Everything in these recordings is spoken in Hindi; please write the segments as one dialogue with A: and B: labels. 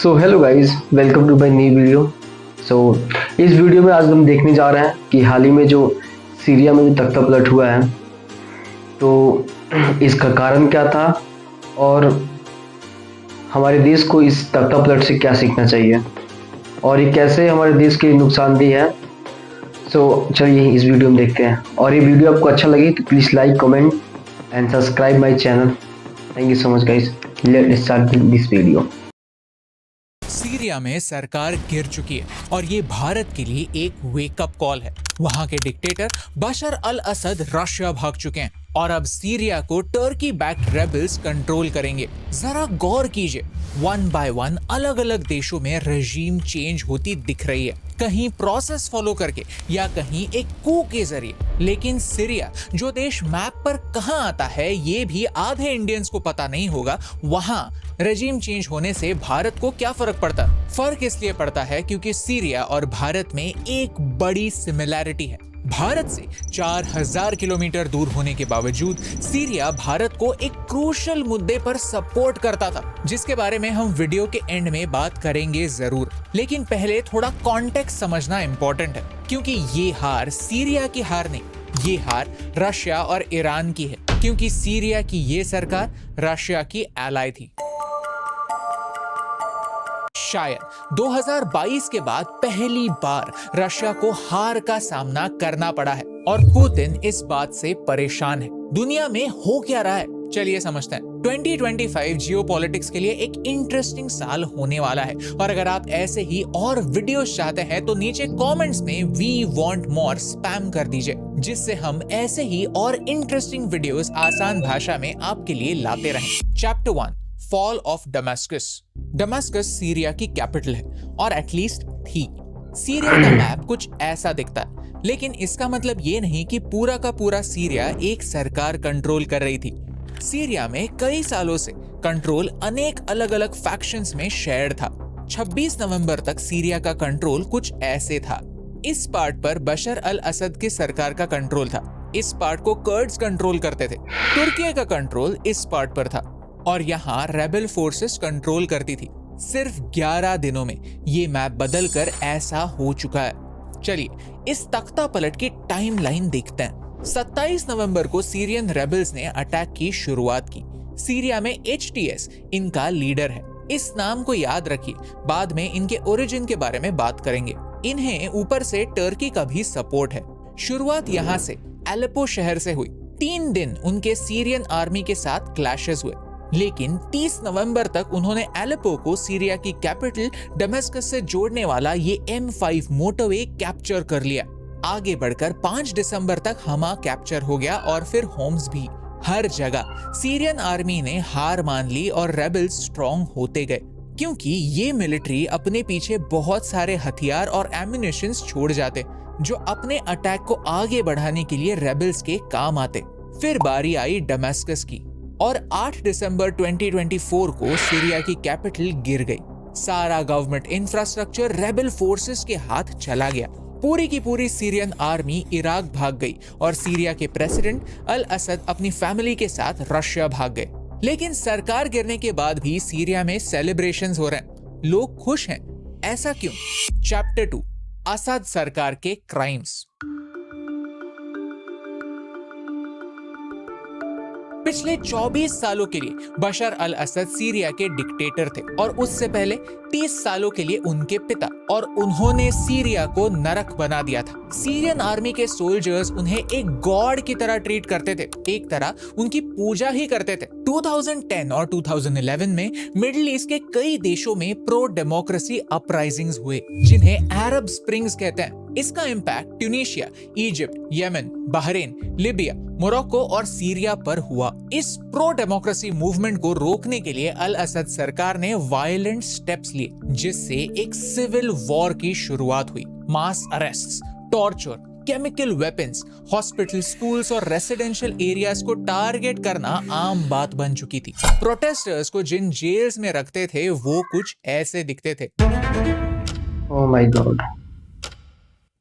A: So hello guys, welcome to my new video. So इस वीडियो में आज हम देखने जा रहे हैं कि हाल ही में जो सीरिया में जो तख्ता पलट हुआ है, तो इसका कारण क्या था और हमारे देश को इस तख्ता पलट से क्या सीखना चाहिए और ये कैसे हमारे देश के लिए नुकसानदेह है। सो चलिए इस वीडियो में देखते हैं, और ये वीडियो आपको अच्छा लगे तो please like, comment and subscribe my channel. Thank you so much guys. Let's start this video.
B: Syria में सरकार गिर चुकी है और ये भारत के लिए एक वेकअप कॉल है। वहां के डिक्टेटर बशर अल असद रशिया भाग चुके हैं और अब सीरिया को टर्की बैक्ड रेबल्स कंट्रोल करेंगे। जरा गौर कीजिए, वन बाय वन अलग अलग देशों में रजीम चेंज होती दिख रही है, कहीं प्रोसेस फॉलो करके या कहीं एक कू के जरिए। लेकिन सीरिया जो देश मैप पर कहां आता है ये भी आधे इंडियंस को पता नहीं होगा, वहां रजीम चेंज होने से भारत को क्या फर्क पड़ता? फर्क इसलिए पड़ता है क्योंकि सीरिया और भारत में एक बड़ी सिमिलैरिटी है। भारत से 4000 किलोमीटर दूर होने के बावजूद सीरिया भारत को एक क्रूशियल मुद्दे पर सपोर्ट करता था, जिसके बारे में हम वीडियो के एंड में बात करेंगे जरूर। लेकिन पहले थोड़ा कॉन्टेक्स्ट समझना इंपॉर्टेंट है, क्योंकि ये हार सीरिया की हार नहीं, ये हार रशिया और ईरान की है, क्योंकि सीरिया की ये सरकार रशिया की एलाई थी। शायद 2022 के बाद पहली बार रशिया को हार का सामना करना पड़ा है और पुतिन इस बात से परेशान है। दुनिया में हो क्या रहा है, चलिए समझते हैं। 2025 जियोपॉलिटिक्स के लिए एक इंटरेस्टिंग साल होने वाला है, और अगर आप ऐसे ही और वीडियोस चाहते हैं तो नीचे कमेंट्स में वी वांट मोर स्पैम कर दीजिए, जिससे हम ऐसे ही और इंटरेस्टिंग वीडियोस आसान भाषा में आपके लिए लाते रहें। Chapter 1, fall of Damascus. Damascus Syria की कैपिटल है, और एटलीस्ट थी। सीरिया का मैप कुछ ऐसा दिखता है, लेकिन इसका मतलब ये नहीं कि पूरा का पूरा सीरिया एक सरकार कंट्रोल कर रही थी। सीरिया में कई सालों से कंट्रोल अनेक अलग अलग फैक्शंस में शेयर्ड था। 26 नवंबर तक सीरिया का कंट्रोल कुछ ऐसे था। इस पार्ट पर बशर अल असद की सरकार का कंट्रोल था, इस पार्ट को कर्ड्स कंट्रोल करते थे। तुर्की का कंट्रोल इस पार्ट पर था और यहाँ रेबल फोर्सेस कंट्रोल करती थी। सिर्फ 11 दिनों में ये मैप बदलकर ऐसा हो चुका है। चलिए इस तख्ता पलट की टाइमलाइन देखते हैं। 27 नवंबर को सीरियन रेबल्स ने अटैक की शुरुआत की। सीरिया में HTS इनका लीडर है। इस नाम को याद रखिए, बाद में इनके ओरिजिन के बारे में बात करेंगे। इन्हें ऊपर से टर्की का भी सपोर्ट है। शुरुआत यहाँ से एलेपो शहर से हुई। 3 दिन उनके सीरियन आर्मी के साथ क्लैशेस हुए, लेकिन 30 नवंबर तक उन्होंने एलेपो को सीरिया की कैपिटल दमास्कस से जोड़ने वाला ये M5 मोटरवे कैप्चर कर लिया। आगे बढ़कर 5 दिसंबर तक हमा कैप्चर हो गया और फिर होम्स भी। हर जगह सीरियन आर्मी ने हार मान ली और रेबल्स स्ट्रॉन्ग होते गए, क्योंकि ये मिलिट्री अपने पीछे बहुत सारे हथियार और एम्युनिशंस छोड़ जाते, जो अपने अटैक को आगे बढ़ाने के लिए रेबल्स के काम आते। फिर बारी आई दमास्कस की, और 8 दिसंबर 2024 को सीरिया की कैपिटल गिर गई। सारा गवर्नमेंट इंफ्रास्ट्रक्चर रेबल फोर्सेस के हाथ चला गया। पूरी की पूरी सीरियन आर्मी इराक भाग गई और सीरिया के प्रेसिडेंट अल असद अपनी फैमिली के साथ रशिया भाग गए। लेकिन सरकार गिरने के बाद भी सीरिया में सेलिब्रेशंस हो रहे हैं, लोग खुश हैं। ऐसा क्यों? चैप्टर 2, असद सरकार के क्राइम्स। पिछले 24 सालों के लिए बशर अल असद सीरिया के डिक्टेटर थे, और उससे पहले 30 सालों के लिए उनके पिता, और उन्होंने सीरिया को नरक बना दिया था। सीरियन आर्मी के सोल्जर्स उन्हें एक गॉड की तरह ट्रीट करते थे, एक तरह उनकी पूजा ही करते थे। 2010 और 2011 में मिडिल ईस्ट के कई देशों में प्रो डेमोक्रेसी अपराइजिंग्स हुए, जिन्हें अरब स्प्रिंग्स कहते हैं। इसका impact Tunisia, Egypt, Yemen, Bahrain, Libya, Morocco और सीरिया पर हुआ। इस प्रो डेमोक्रेसी मूवमेंट को रोकने के लिए अल असद सरकार ने वायलेंट स्टेप्स लिए, जिससे एक सिविल वॉर की शुरुआत हुई। Mass arrests, torture, chemical weapons, hospital, schools और रेसिडेंशियल एरियाज को टारगेट करना आम बात बन चुकी थी। प्रोटेस्टर्स को जिन जेल्स में रखते थे वो कुछ ऐसे दिखते थे।
A: Oh my God.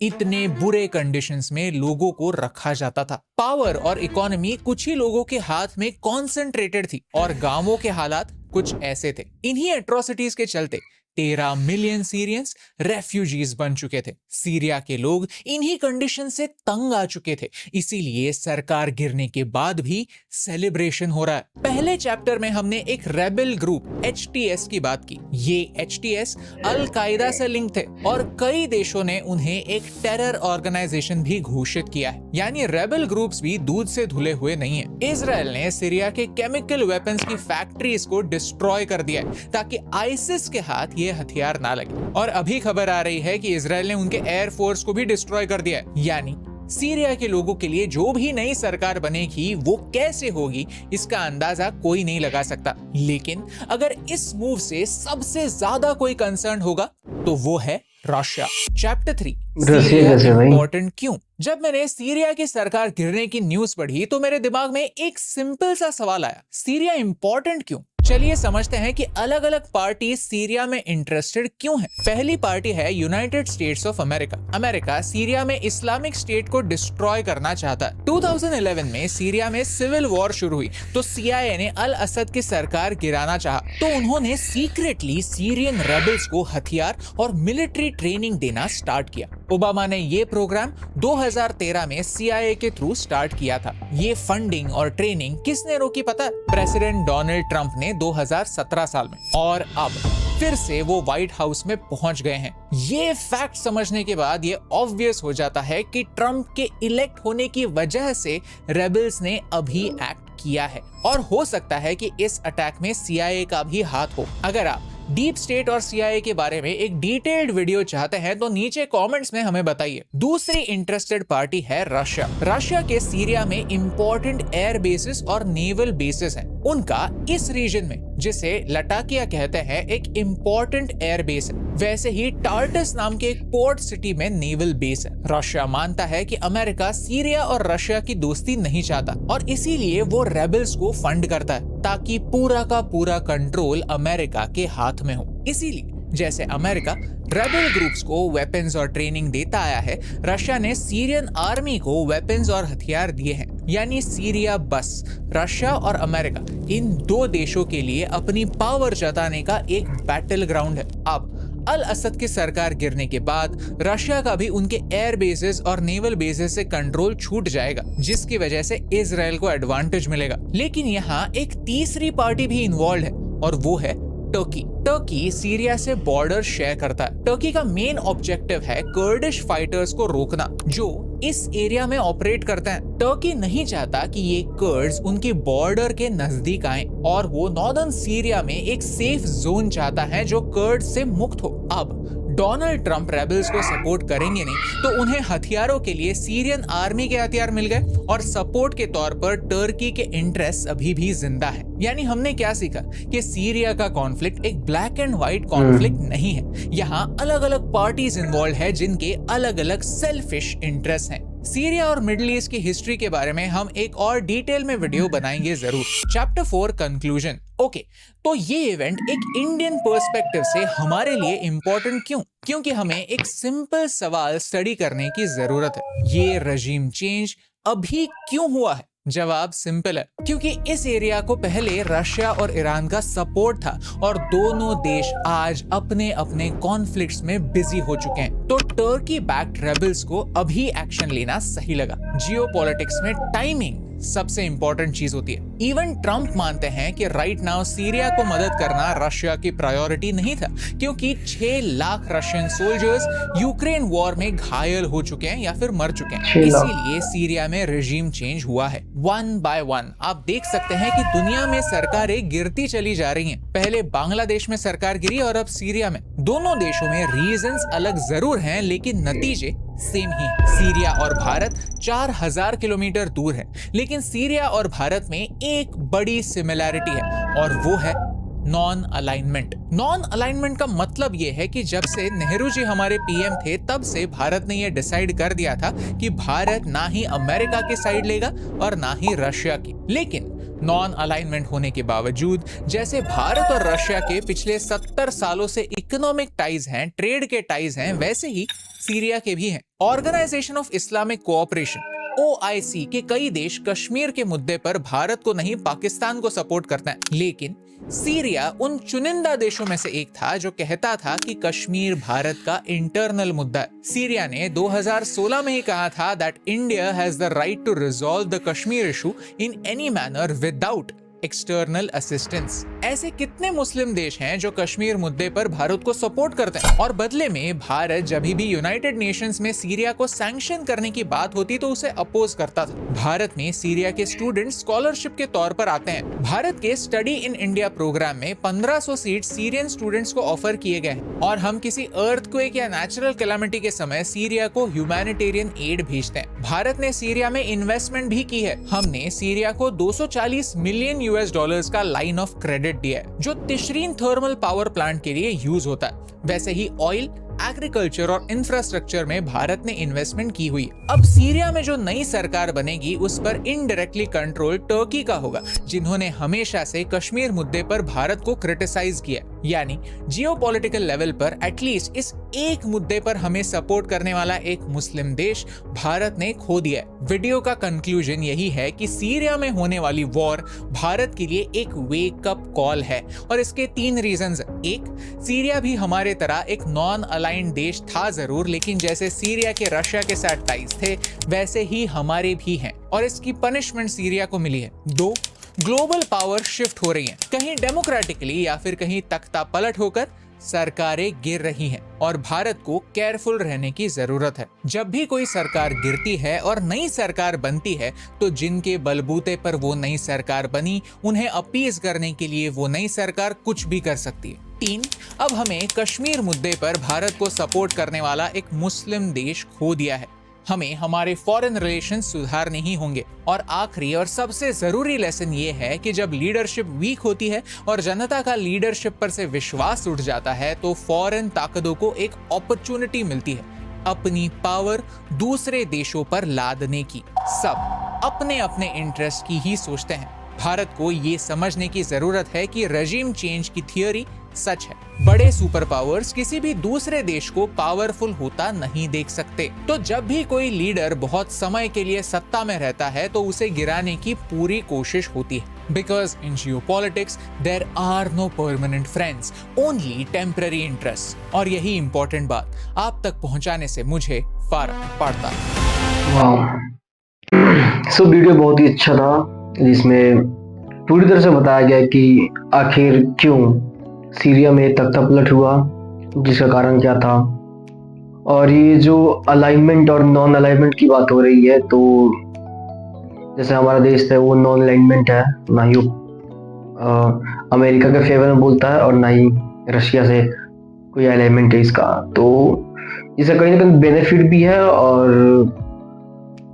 B: इतने बुरे कंडीशंस में लोगों को रखा जाता था। पावर और इकोनॉमी कुछ ही लोगों के हाथ में कॉन्सेंट्रेटेड थी और गांवों के हालात कुछ ऐसे थे। इन्हीं एट्रोसिटीज के चलते 13 मिलियन सीरियंस रेफ्यूजीज बन चुके थे। सीरिया के लोग इन्हीं कंडीशन से तंग आ चुके थे, इसीलिए सरकार गिरने के बाद भी सेलिब्रेशन हो रहा है। पहले चैप्टर में हमने एक रेबेल ग्रुप HTS की बात की। ये HTS अल कायदा से लिंक थे और कई देशों ने उन्हें एक टेरर ऑर्गेनाइजेशन भी घोषित किया है। यानी रेबेल ग्रुप्स भी दूध से धुले हुए नहीं है। इजराइल ने सीरिया के केमिकल वेपन्स की फैक्ट्रीज को डिस्ट्रॉय कर दिया है ताकि आईसिस के हाथ ये हथियार ना लगे। और अभी खबर आ रही है कि इजराइल ने उनके एयरफोर्स को भी डिस्ट्रॉय कर दिया है। यानी सीरिया के लोगों के लिए जो भी नई सरकार बनेगी वो कैसे होगी इसका अंदाजा कोई नहीं लगा सकता। लेकिन अगर इस मूव से सबसे ज्यादा कोई कंसर्न होगा तो वो है रशिया। चैप्टर 3
A: रशिया
B: इंपॉर्टेंट क्यों? जब मैंने सीरिया की सरकार गिरने की न्यूज पढ़ी तो मेरे दिमाग में एक सिंपल सा सवाल आया, सीरिया इंपॉर्टेंट क्यों? चलिए समझते हैं कि अलग अलग पार्टी सीरिया में इंटरेस्टेड क्यों है। पहली पार्टी है United states of America. America Syria में इस्लामिक स्टेट को डिस्ट्रॉय करना चाहता है। 2011 में सीरिया में सिविल वॉर शुरू हुई तो CIA ने अल असद की सरकार गिराना चाहा, तो उन्होंने सीक्रेटली सीरियन रेबल्स को हथियार और मिलिट्री ट्रेनिंग देना स्टार्ट किया। ओबामा ने ये प्रोग्राम 2013 में CIA के थ्रू स्टार्ट किया था। ये फंडिंग और ट्रेनिंग किसने रोकी पता है? प्रेसिडेंट डोनाल्ड ट्रंप ने 2017 साल में। और अब फिर से वो व्हाइट हाउस में पहुंच गए हैं। ये फैक्ट समझने के बाद ये ऑब्वियस हो जाता है कि ट्रंप के इलेक्ट होने की वजह से रेबल्स ने अभी एक्ट किया है और हो सकता है कि इस अटैक में CIA का भी हाथ हो। अगर आप डीप स्टेट और CIA के बारे में एक डिटेल्ड वीडियो चाहते हैं तो नीचे कमेंट्स में हमें बताइए। दूसरी इंटरेस्टेड पार्टी है रशिया। रशिया के सीरिया में इंपॉर्टेंट एयर बेसिस और नेवल बेसिस हैं। उनका इस रीजन में, जिसे लटाकिया कहते हैं, एक इंपॉर्टेंट एयर बेस है। वैसे ही टार्टस नाम के एक पोर्ट सिटी में नेवल बेस है। रशिया मानता है कि अमेरिका सीरिया और रशिया की दोस्ती नहीं चाहता और इसीलिए वो रेबल्स को फंड करता है ताकि पूरा का पूरा कंट्रोल अमेरिका के हाथ में हो। इसीलिए जैसे अमेरिका रेबल ग्रुप्स को वेपन्स और ट्रेनिंग देता आया है, रशिया ने सीरियन आर्मी को वेपन्स और हथियार दिए हैं। यानी सीरिया बस रशिया और अमेरिका इन दो देशों के लिए अपनी पावर जताने का एक बैटल ग्राउंड है। अब अल असद की सरकार गिरने के बाद रशिया का भी उनके एयर बेसेस और नेवल बेसेस से कंट्रोल छूट जाएगा, जिसकी वजह से इजराइल को एडवांटेज मिलेगा। लेकिन यहाँ एक तीसरी पार्टी भी इन्वॉल्व है और वो है टर्की। टर्की सीरिया से बॉर्डर शेयर करता है। टर्की का मेन ऑब्जेक्टिव है कर्डिश फाइटर्स को रोकना जो इस एरिया में ऑपरेट करते हैं। टर्की नहीं चाहता कि ये कर्ड्स उनकी बॉर्डर के नजदीक आएं और वो नॉर्दर्न सीरिया में एक सेफ जोन चाहता है जो कर्ड्स से मुक्त हो। अब डोनाल्ड ट्रंप रेबल्स को सपोर्ट करेंगे नहीं तो उन्हें हथियारों के लिए सीरियन आर्मी के हथियार मिल गए और सपोर्ट के तौर पर टर्की के इंटरेस्ट अभी भी जिंदा है। यानी हमने क्या सीखा कि सीरिया का कॉन्फ्लिक्ट एक ब्लैक एंड व्हाइट कॉन्फ्लिक्ट नहीं है। यहाँ अलग अलग पार्टीज इन्वॉल्व है जिनके अलग अलग सेल्फिश इंटरेस्ट हैं। सीरिया और मिडिल ईस्ट की हिस्ट्री के बारे में हम एक और डिटेल में वीडियो बनाएंगे जरूर। Chapter 4 conclusion. ओके, तो ये इवेंट एक इंडियन पर्सपेक्टिव से हमारे लिए इंपॉर्टेंट क्यों? क्योंकि हमें एक सिंपल सवाल स्टडी करने की जरूरत है, ये रजीम चेंज अभी क्यों हुआ है? जवाब सिंपल है, क्योंकि इस एरिया को पहले रशिया और ईरान का सपोर्ट था और दोनों देश आज अपने अपने कॉन्फ्लिक्ट्स में बिजी हो चुके हैं। तो टर्की बैक्ड रेबल्स को अभी एक्शन लेना सही लगा। जियोपॉलिटिक्स में टाइमिंग सबसे इंपॉर्टेंट चीज होती है। इवन ट्रंप मानते हैं कि राइट नाउ सीरिया को मदद करना रशिया की प्रायोरिटी नहीं था, क्योंकि 6 lakh Russian soldiers Ukraine war में घायल हो चुके हैं या फिर मर चुके हैं। इसीलिए सीरिया में रेजिम चेंज हुआ है। 1 by 1 आप देख सकते हैं कि दुनिया में सरकारें गिरती चली जा रही हैं। पहले बांग्लादेश में सरकार गिरी और अब सीरिया में। दोनों देशों में रीजंस अलग जरूर हैं, लेकिन नतीजे सेम ही। सीरिया और भारत 4000 किलोमीटर दूर है, लेकिन सीरिया और भारत में एक बड़ी सिमिलैरिटी है और वो है नॉन अलाइनमेंट। नॉन अलाइनमेंट का मतलब ये है कि जब से नेहरू जी हमारे PM थे तब से भारत ने ये डिसाइड कर दिया था कि भारत ना ही अमेरिका की साइड लेगा और ना ही रशिया की। लेकिन नॉन अलाइनमेंट होने के बावजूद जैसे भारत और रशिया के पिछले 70 सालों से इकोनॉमिक टाइज हैं, ट्रेड के टाइज हैं, वैसे ही सीरिया के भी हैं। Organisation of Islamic cooperation OIC के कई देश कश्मीर के मुद्दे पर भारत को नहीं पाकिस्तान को सपोर्ट करते हैं, लेकिन सीरिया उन चुनिंदा देशों में से एक था जो कहता था कि कश्मीर भारत का इंटरनल मुद्दा है। सीरिया ने 2016 में ही कहा था that India has the right to resolve the Kashmir issue in any manner without external assistance. ऐसे कितने मुस्लिम देश हैं जो कश्मीर मुद्दे पर भारत को सपोर्ट करते हैं, और बदले में भारत जब भी यूनाइटेड नेशंस में सीरिया को सैंक्शन करने की बात होती तो उसे अपोज करता था। भारत में सीरिया के स्टूडेंट स्कॉलरशिप के तौर पर आते हैं। भारत के स्टडी इन इंडिया प्रोग्राम में 1500 सीट सीरियन स्टूडेंट्स को ऑफर किए गए हैं, और हम किसी अर्थक्वेक या नेचुरल कैलामिटी के समय सीरिया को ह्यूमैनिटेरियन एड भेजते हैं। भारत ने सीरिया में इन्वेस्टमेंट भी की है। हमने सीरिया को 240 मिलियन $US का लाइन ऑफ क्रेडिट दिया है, जो तिशरीन थर्मल पावर प्लांट के लिए यूज होता है। वैसे ही ऑयल, एग्रीकल्चर और इंफ्रास्ट्रक्चर में भारत ने इन्वेस्टमेंट की हुई। अब सीरिया में जो नई सरकार बनेगी उस पर इनडायरेक्टली कंट्रोल टर्की का होगा, जिन्होंने हमेशा से कश्मीर मुद्दे पर भारत को क्रिटिसाइज किया। यानी जियोपॉलिटिकल लेवल पर एटलीस्ट इस एक मुद्दे पर हमें सपोर्ट करने वाला एक मुस्लिम देश भारत ने खो दिया है। वीडियो का कंक्लूजन यही है कि सीरिया में होने वाली वॉर भारत के लिए एक वेक अप कॉल है, और इसके 3 रीजंस। एक, सीरिया भी हमारे तरह एक नॉन अलाइंड देश था जरूर, लेकिन जैसे सीरिया के रशिया के साथ टाइज थे वैसे ही हमारे भी हैं, और इसकी पनिशमेंट सीरिया को मिली है। 2, ग्लोबल पावर शिफ्ट हो रही है, कहीं डेमोक्रेटिकली या फिर कहीं तख्ता पलट होकर सरकारें गिर रही हैं, और भारत को केयरफुल रहने की जरूरत है। जब भी कोई सरकार गिरती है और नई सरकार बनती है तो जिनके बलबूते पर वो नई सरकार बनी उन्हें अपीज करने के लिए वो नई सरकार कुछ भी कर सकती है। 3, अब हमें कश्मीर मुद्दे पर भारत को सपोर्ट करने वाला एक मुस्लिम देश खो दिया है। हमें हमारे फॉरेन रिलेशंस सुधारने ही होंगे। और आखिरी और सबसे जरूरी लेसन ये है कि जब लीडरशिप वीक होती है और जनता का लीडरशिप पर से विश्वास उठ जाता है तो फॉरेन ताकतों को एक अपॉर्चुनिटी मिलती है अपनी पावर दूसरे देशों पर लादने की। सब अपने अपने इंटरेस्ट की ही सोचते हैं। भारत को ये समझने की जरूरत है कि रेजिम चेंज की थियोरी सच है। बड़े सुपर पावर्स किसी भी दूसरे देश को पावरफुल होता नहीं देख सकते। तो जब भी कोई लीडर बहुत समय के लिए सत्ता में रहता है तो उसे गिराने की पूरी कोशिश होती है। Because in geopolitics there are no permanent friends, only temporary interest. और यही इंपॉर्टेंट बात आप तक पहुंचाने से मुझे फर्क पड़ता है।
A: सो वीडियो बहुत ही अच्छा था, जिसमें पूरी तरह से बताया गया कि आखिर क्यों सीरिया में तख्ता पलट हुआ, जिसका कारण क्या था। और ये जो अलाइनमेंट और नॉन अलाइनमेंट की बात हो रही है, तो जैसे हमारा देश है वो नॉन अलाइनमेंट है, ना ही अमेरिका के फेवर में बोलता है और ना ही रशिया से कोई अलाइनमेंट है इसका। तो इसका कहीं ना कहीं बेनिफिट भी है और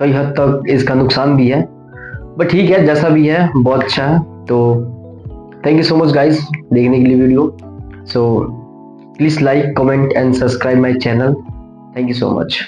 A: कई हद तक इसका नुकसान भी है, बट ठीक है, जैसा भी है बहुत अच्छा है। तो thank you so much guys देखने के लिए video. So please like, comment and subscribe my channel. Thank you so much.